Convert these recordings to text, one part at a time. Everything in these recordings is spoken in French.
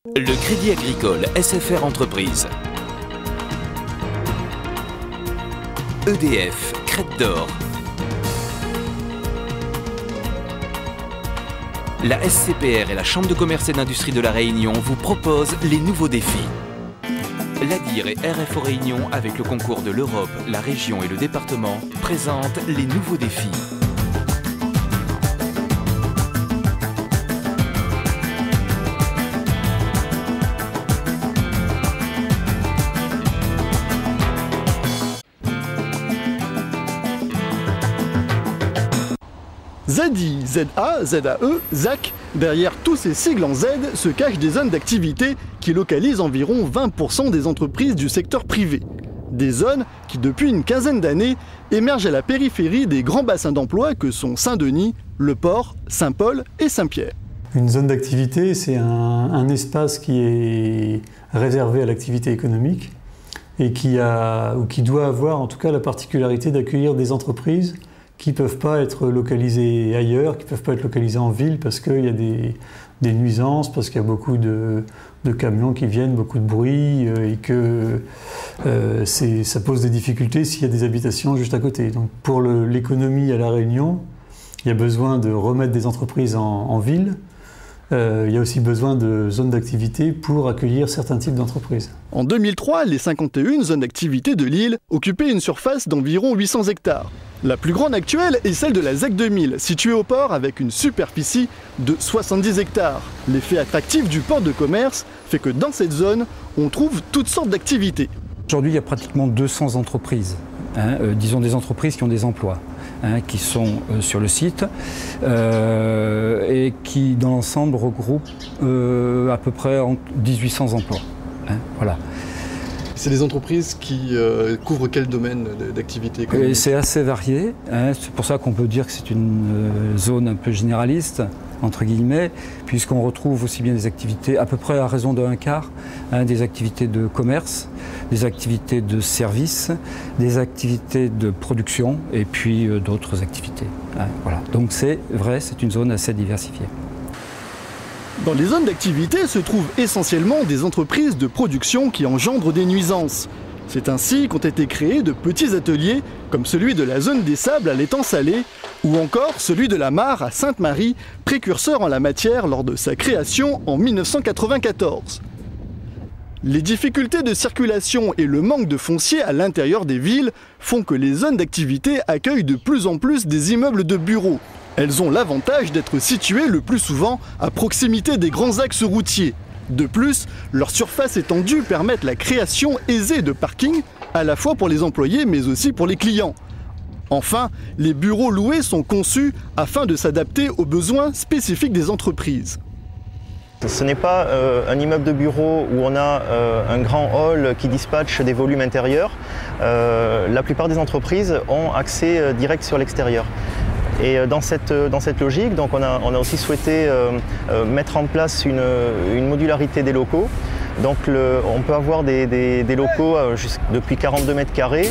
Le Crédit Agricole SFR Entreprises. EDF, Crête d'Or. La SCPR et la Chambre de commerce et d'industrie de La Réunion vous proposent les nouveaux défis. L'ADIR et RFO Réunion, avec le concours de l'Europe, la région et le département, présentent les nouveaux défis. ZI, ZA, ZAE, ZAC, derrière tous ces sigles en Z se cachent des zones d'activité qui localisent environ 20% des entreprises du secteur privé. Des zones qui, depuis une quinzaine d'années, émergent à la périphérie des grands bassins d'emploi que sont Saint-Denis, Le Port, Saint-Paul et Saint-Pierre. Une zone d'activité, c'est un espace qui est réservé à l'activité économique et qui doit avoir en tout cas la particularité d'accueillir des entreprises qui ne peuvent pas être localisés ailleurs, qui ne peuvent pas être localisés en ville parce qu'il y a des nuisances, parce qu'il y a beaucoup de camions qui viennent, beaucoup de bruit et que ça pose des difficultés s'il y a des habitations juste à côté. Donc pour l'économie à La Réunion, il y a besoin de remettre des entreprises en ville. Il y a aussi besoin de zones d'activité pour accueillir certains types d'entreprises. En 2003, les 51 zones d'activité de l'île occupaient une surface d'environ 800 hectares. La plus grande actuelle est celle de la ZEC 2000, située au port avec une superficie de 70 hectares. L'effet attractif du port de commerce fait que dans cette zone, on trouve toutes sortes d'activités. Aujourd'hui, il y a pratiquement 200 entreprises, disons des entreprises qui ont des emplois. Qui sont sur le site et qui, dans l'ensemble, regroupent à peu près 1800 emplois. Voilà. C'est des entreprises qui couvrent quel domaine d'activité? C'est assez varié. C'est pour ça qu'on peut dire que c'est une zone un peu généraliste, entre guillemets, puisqu'on retrouve aussi bien des activités, à peu près à raison de un quart, des activités de commerce, des activités de services, des activités de production et puis d'autres activités. Voilà. Donc c'est vrai, c'est une zone assez diversifiée. Dans les zones d'activité se trouvent essentiellement des entreprises de production qui engendrent des nuisances. C'est ainsi qu'ont été créés de petits ateliers comme celui de la zone des Sables à l'étang Salé ou encore celui de la Mare à Sainte-Marie, précurseur en la matière lors de sa création en 1994. Les difficultés de circulation et le manque de foncier à l'intérieur des villes font que les zones d'activité accueillent de plus en plus des immeubles de bureaux. Elles ont l'avantage d'être situées le plus souvent à proximité des grands axes routiers. De plus, leur surface étendue permet la création aisée de parkings, à la fois pour les employés mais aussi pour les clients. Enfin, les bureaux loués sont conçus afin de s'adapter aux besoins spécifiques des entreprises. Ce n'est pas un immeuble de bureau où on a un grand hall qui dispatche des volumes intérieurs. La plupart des entreprises ont accès direct sur l'extérieur. Et dans cette logique, donc on a aussi souhaité mettre en place une modularité des locaux. Donc on peut avoir des locaux depuis 42 mètres carrés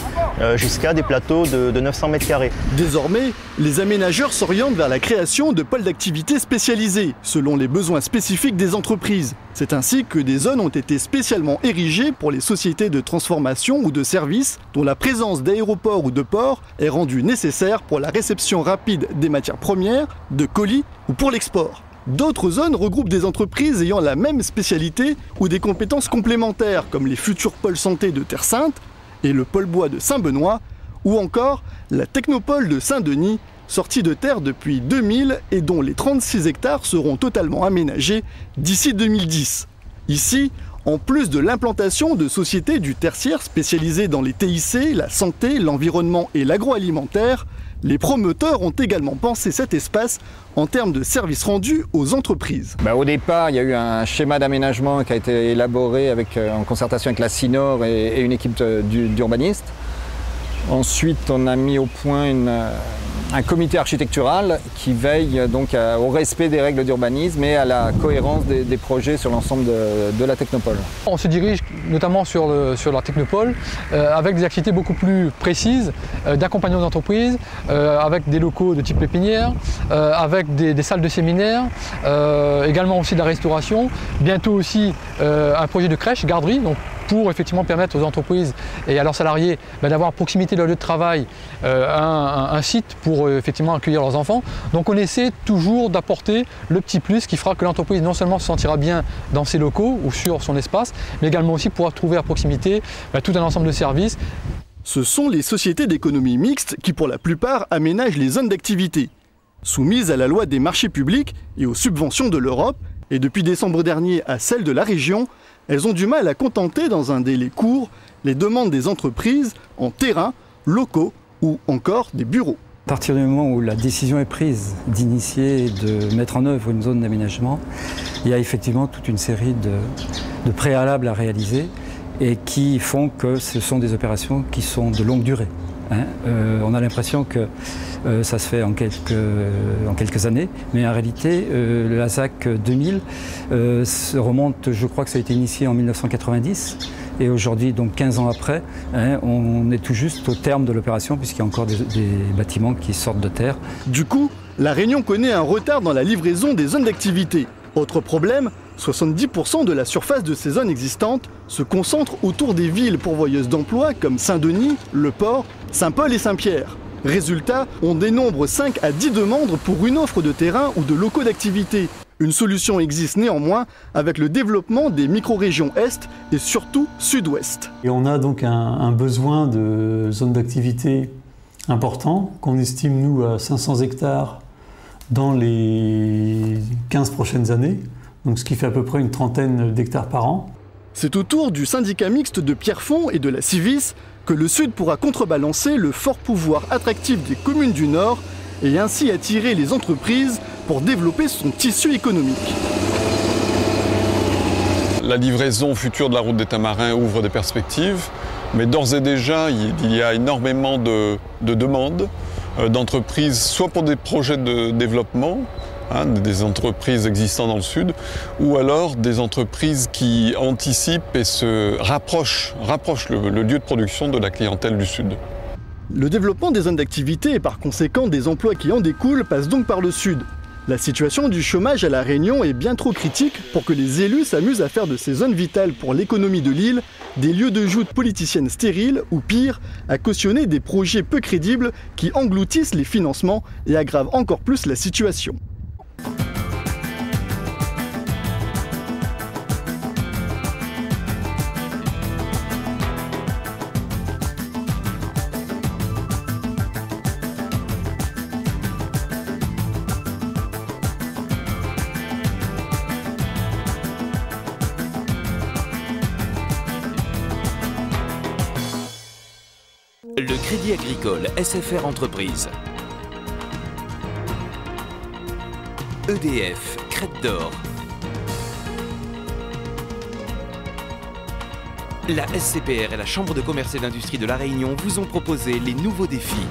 jusqu'à des plateaux de 900 mètres carrés. Désormais, les aménageurs s'orientent vers la création de pôles d'activité spécialisés, selon les besoins spécifiques des entreprises. C'est ainsi que des zones ont été spécialement érigées pour les sociétés de transformation ou de services dont la présence d'aéroports ou de ports est rendue nécessaire pour la réception rapide des matières premières, de colis ou pour l'export. D'autres zones regroupent des entreprises ayant la même spécialité ou des compétences complémentaires comme les futurs pôles santé de Terre-Sainte et le pôle bois de Saint-Benoît ou encore la technopole de Saint-Denis, sortie de terre depuis 2000 et dont les 36 hectares seront totalement aménagés d'ici 2010. Ici, en plus de l'implantation de sociétés du tertiaire spécialisées dans les TIC, la santé, l'environnement et l'agroalimentaire, les promoteurs ont également pensé cet espace en termes de services rendus aux entreprises. Au départ, il y a eu un schéma d'aménagement qui a été élaboré en concertation avec la CINOR et une équipe d'urbanistes. Ensuite, on a mis au point un comité architectural qui veille donc au respect des règles d'urbanisme et à la cohérence des projets sur l'ensemble de la technopole. On se dirige notamment sur la technopole avec des activités beaucoup plus précises d'accompagnement d'entreprise, avec des locaux de type pépinière, avec des salles de séminaire, également aussi de la restauration, bientôt aussi un projet de crèche, garderie, donc pour effectivement permettre aux entreprises et à leurs salariés d'avoir à proximité de leur lieu de travail un site pour effectivement accueillir leurs enfants. Donc on essaie toujours d'apporter le petit plus qui fera que l'entreprise non seulement se sentira bien dans ses locaux ou sur son espace, mais également aussi pourra trouver à proximité tout un ensemble de services. Ce sont les sociétés d'économie mixte qui pour la plupart aménagent les zones d'activité. Soumises à la loi des marchés publics et aux subventions de l'Europe, et depuis décembre dernier à celles de la région, elles ont du mal à contenter dans un délai court les demandes des entreprises en terrain, locaux ou encore des bureaux. À partir du moment où la décision est prise d'initier et de mettre en œuvre une zone d'aménagement, il y a effectivement toute une série de préalables à réaliser et qui font que ce sont des opérations qui sont de longue durée. On a l'impression que ça se fait en quelques années, mais en réalité, la ZAC 2000 remonte, je crois que ça a été initié en 1990, et aujourd'hui, donc 15 ans après, on est tout juste au terme de l'opération, puisqu'il y a encore des bâtiments qui sortent de terre. Du coup, la Réunion connaît un retard dans la livraison des zones d'activité. Autre problème, 70% de la surface de ces zones existantes se concentre autour des villes pourvoyeuses d'emplois comme Saint-Denis, Le Port, Saint-Paul et Saint-Pierre. Résultat, on dénombre 5 à 10 demandes pour une offre de terrain ou de locaux d'activité. Une solution existe néanmoins avec le développement des micro-régions Est et surtout Sud-Ouest. Et on a donc un besoin de zones d'activité important qu'on estime nous à 500 hectares dans les 15 prochaines années, donc ce qui fait à peu près une trentaine d'hectares par an. C'est au tour du syndicat mixte de Pierrefonds et de la Civis que le Sud pourra contrebalancer le fort pouvoir attractif des communes du Nord et ainsi attirer les entreprises pour développer son tissu économique. La livraison future de la route des Tamarins ouvre des perspectives, mais d'ores et déjà, il y a énormément de demandes d'entreprises, soit pour des projets de développement, des entreprises existantes dans le Sud, ou alors des entreprises qui anticipent et se rapprochent le lieu de production de la clientèle du Sud. Le développement des zones d'activité et par conséquent des emplois qui en découlent passe donc par le Sud. La situation du chômage à La Réunion est bien trop critique pour que les élus s'amusent à faire de ces zones vitales pour l'économie de l'île des lieux de joute politicienne stériles ou pire, à cautionner des projets peu crédibles qui engloutissent les financements et aggravent encore plus la situation. Le Crédit Agricole SFR Entreprise. EDF, Crête d'Or. La SCPR et la Chambre de commerce et d'industrie de La Réunion vous ont proposé les nouveaux défis.